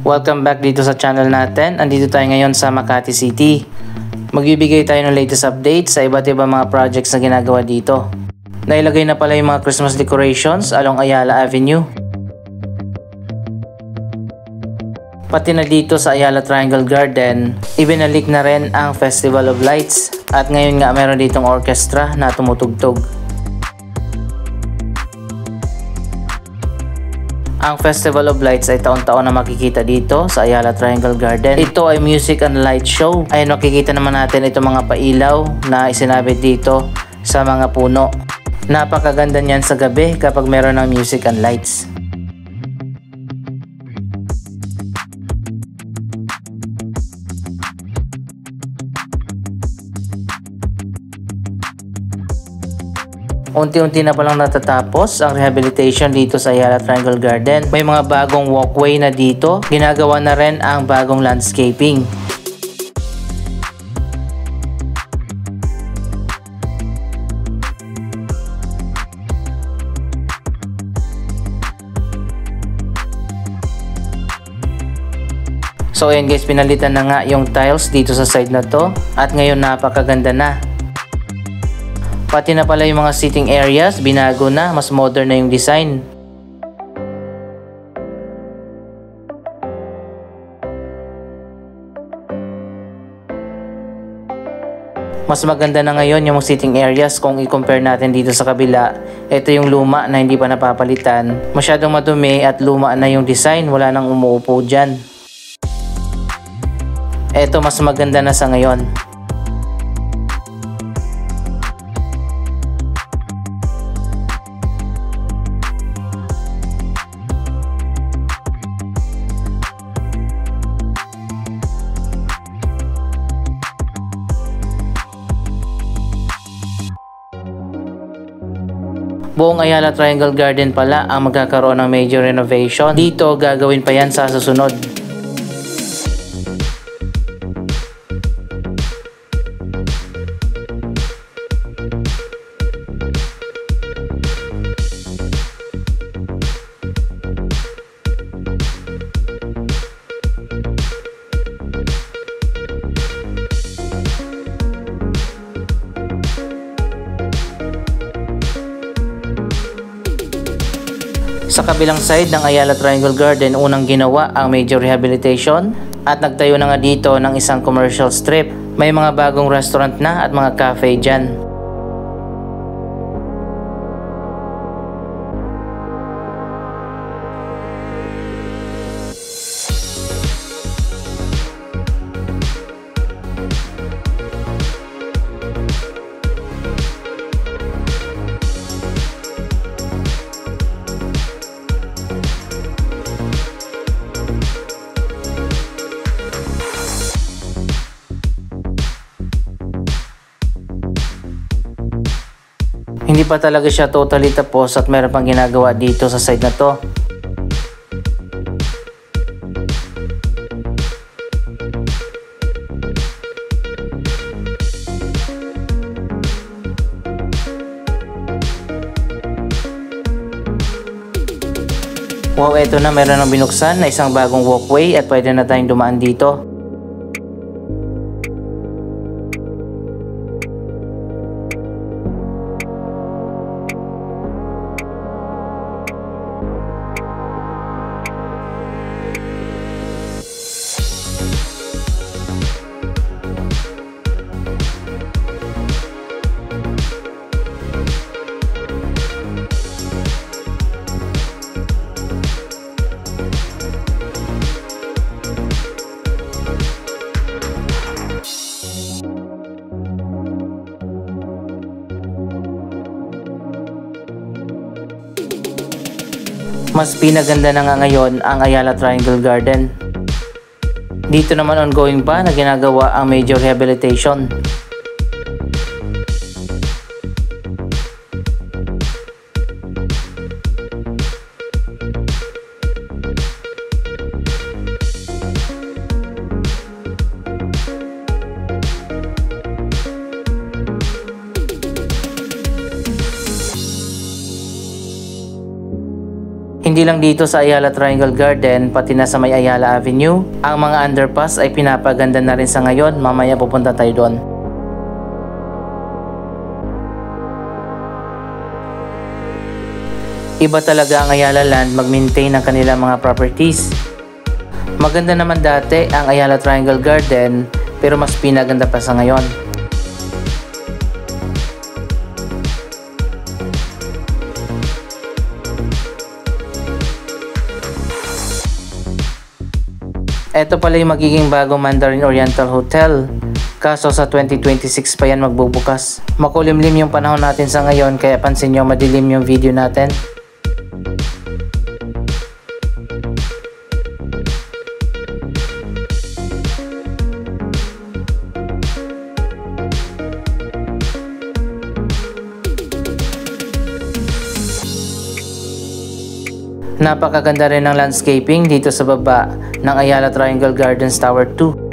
Welcome back dito sa channel natin. Andito tayo ngayon sa Makati City. Magbibigay tayo ng latest updates sa iba't ibang mga projects na ginagawa dito. Nailagay na pala yung mga Christmas decorations along Ayala Avenue. Pati na dito sa Ayala Triangle Garden, ibinalik na rin ang Festival of Lights. At ngayon nga meron ditong orchestra na tumutugtog. Ang Festival of Lights ay taon-taon na makikita dito sa Ayala Triangle Garden. Ito ay music and light show. Ayun, makikita naman natin itong mga pailaw na isinabit dito sa mga puno. Napakaganda niyan sa gabi kapag meron ng music and lights. Unti-unti na palang natatapos ang rehabilitation dito sa Ayala Triangle Garden. May mga bagong walkway na dito. Ginagawa na rin ang bagong landscaping. So ayan guys, pinalitan na nga yung tiles dito sa side na to. At ngayon napakaganda na. Pati na pala yung mga sitting areas, binago na, mas modern na yung design. Mas maganda na ngayon yung sitting areas kung i-compare natin dito sa kabila. Ito yung luma na hindi pa napapalitan. Masyadong madumi at luma na yung design, wala nang umuupo dyan. Ito mas maganda na sa ngayon. Buong Ayala Triangle Garden pala ang magkakaroon ng major renovation. Dito gagawin pa yan sa susunod. Sa kabilang side ng Ayala Triangle Garden, unang ginawa ang major rehabilitation at nagtayo na nga dito ng isang commercial strip. May mga bagong restaurant na at mga cafe dyan. Hindi pa talaga siya totally tapos at meron pang ginagawa dito sa side na to. Wow, eto na, meron ng binuksan na isang bagong walkway at pwede na tayong dumaan dito. Mas pinaganda na nga ngayon ang Ayala Triangle Garden. Dito naman ongoing pa na ginagawa ang major rehabilitation. Hindi Hindi lang dito sa Ayala Triangle Garden, pati na sa may Ayala Avenue, ang mga underpass ay pinapaganda na rin sa ngayon. Mamaya pupunta tayo doon. Iba talaga ang Ayala Land mag-maintain ng kanilang mga properties. Maganda naman dati ang Ayala Triangle Garden, pero mas pinaganda pa sa ngayon. Ito pala yung magiging bagong Mandarin Oriental Hotel. Kaso sa 2026 pa yan magbubukas. Makulimlim yung panahon natin sa ngayon, kaya pansin nyo madilim yung video natin. Napakaganda rin ng landscaping dito sa baba ng Ayala Triangle Gardens Tower 2.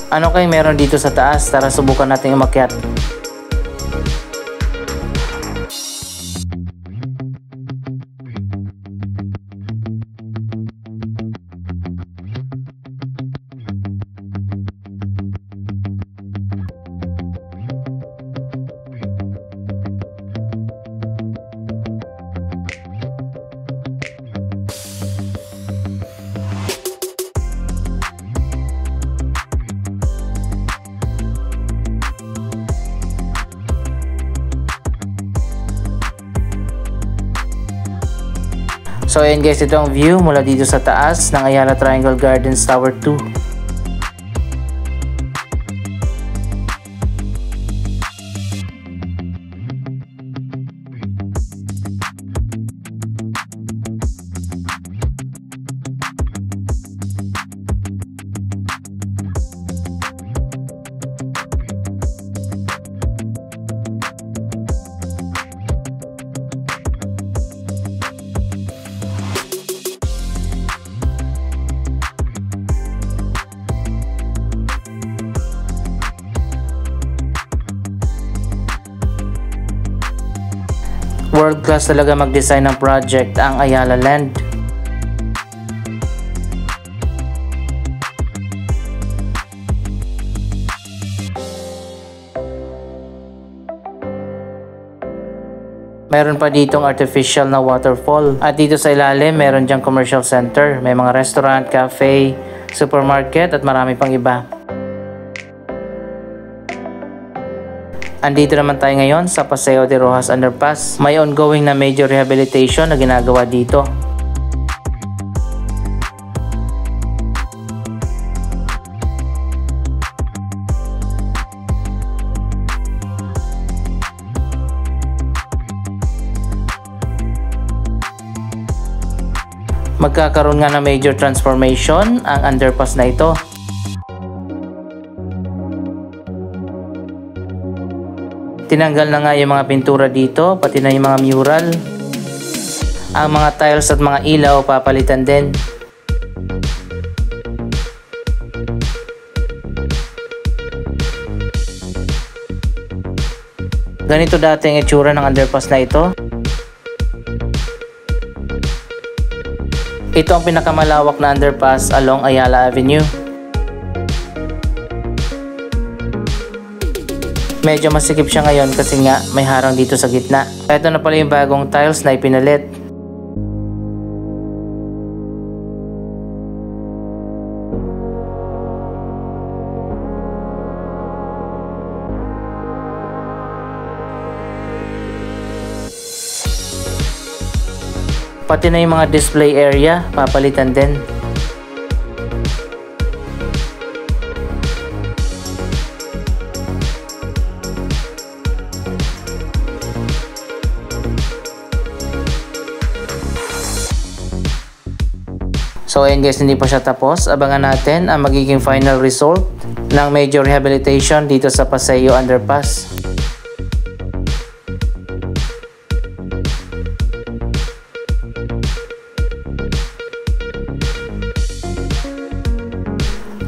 Ano kayong meron dito sa taas? Tara subukan natin umakyat. So ayan guys, ito ang view mula dito sa taas ng Ayala Triangle Gardens Tower 2. World class talaga mag-design ng project ang Ayala Land. Meron pa ditong artificial na waterfall. At dito sa ilalim, meron diyang commercial center. May mga restaurant, cafe, supermarket at marami pang iba. Andito naman tayo ngayon sa Paseo de Rojas Underpass. May ongoing na major rehabilitation na ginagawa dito. Magkakaroon nga ng major transformation ang underpass na ito. Tinanggal na nga yung mga pintura dito, pati na yung mga mural. Ang mga tiles at mga ilaw papalitan din. Ganito dati ang itsura ng underpass na ito. Ito ang pinakamalawak na underpass along Ayala Avenue. Medyo masikip siya ngayon kasi nga may harang dito sa gitna. Ito na pala yung bagong tiles na ipinalit. Pati na yung mga display area, papalitan din. So ayan guys, hindi pa siya tapos. Abangan natin ang magiging final result ng major rehabilitation dito sa Paseo Underpass.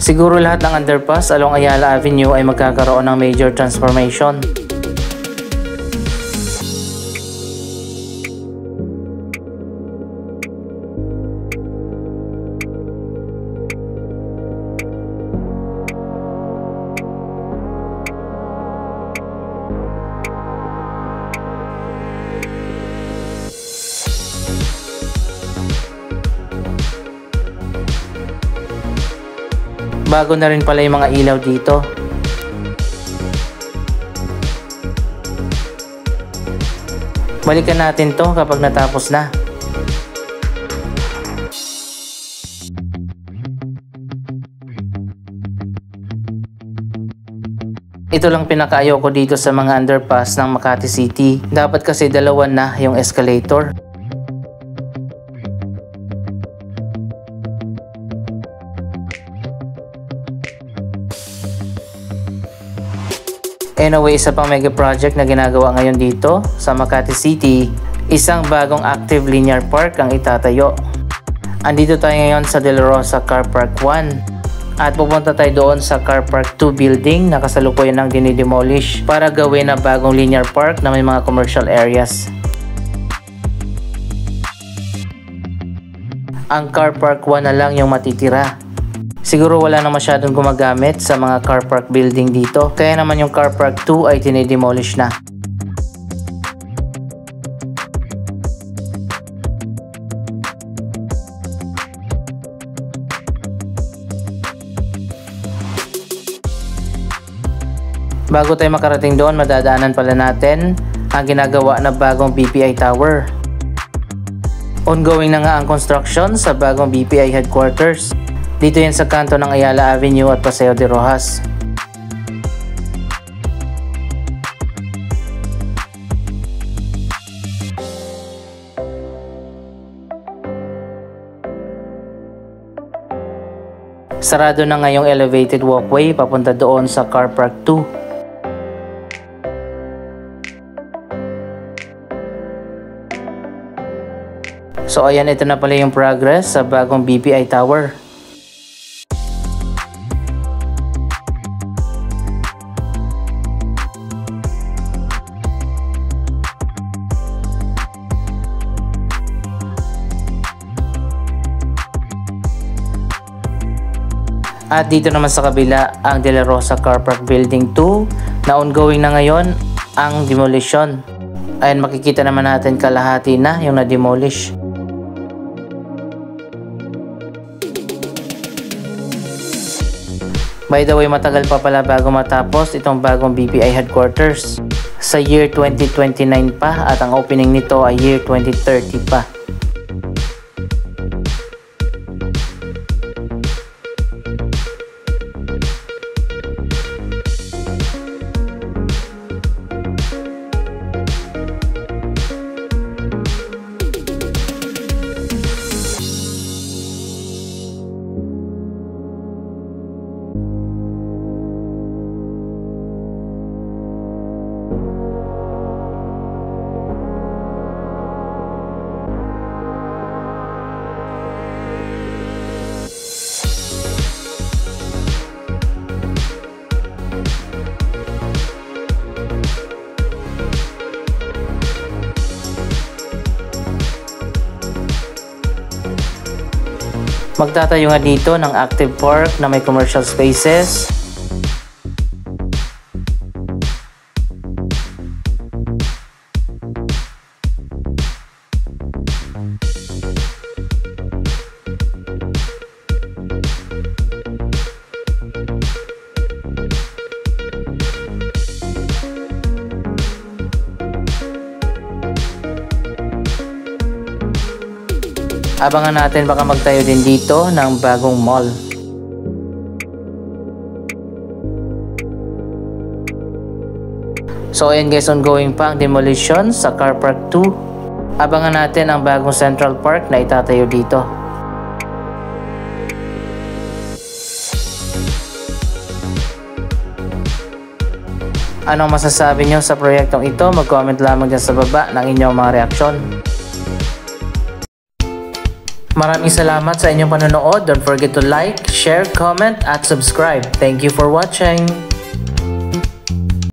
Siguro lahat ng underpass along Ayala Avenue ay magkakaroon ng major transformation. Bago na rin pala yung mga ilaw dito. Balikan natin to kapag natapos na. Ito lang pinakaayaw ko dito sa mga underpass ng Makati City. Dapat kasi dalawa na yung escalator. Anyway, isa pang mega project na ginagawa ngayon dito sa Makati City, isang bagong active linear park ang itatayo. Andito tayo ngayon sa De La Rosa Car Park 1 at pupunta tayo doon sa Car Park 2 building na kasalukuyan ng dinidemolish para gawin na bagong linear park na may mga commercial areas. Ang Car Park 1 na lang yung matitira. Siguro wala na masyadong gumagamit sa mga car park building dito, kaya naman yung car park 2 ay dinidemolish na. Bago tayo makarating doon, madadaanan pala natin ang ginagawa na bagong BPI Tower. Ongoing na nga ang construction sa bagong BPI headquarters. Dito yan sa kanto ng Ayala Avenue at Paseo de Rojas. Sarado na ngayong elevated walkway papunta doon sa Car Park 2. So ayan, ito na pala yung progress sa bagong BPI Tower. At dito naman sa kabila ang De La Rosa Car Park Building 2 na ongoing na ngayon ang demolition. Ayan, makikita naman natin kalahati na yung na-demolish. By the way, matagal pa pala bago matapos itong bagong BPI headquarters. Sa year 2029 pa at ang opening nito ay year 2030 pa. Magtatayo nga dito ng active park na may commercial spaces. Abangan natin baka magtayo din dito ng bagong mall. So ayan guys, ongoing pa ang demolition sa Car Park 2. Abangan natin ang bagong Central Park na itatayo dito. Anong masasabi nyo sa proyektong ito? Mag-comment lamang dyan sa baba ng inyong mga reaksyon. Maraming salamat sa inyong panonood. Don't forget to like, share, comment, at subscribe. Thank you for watching.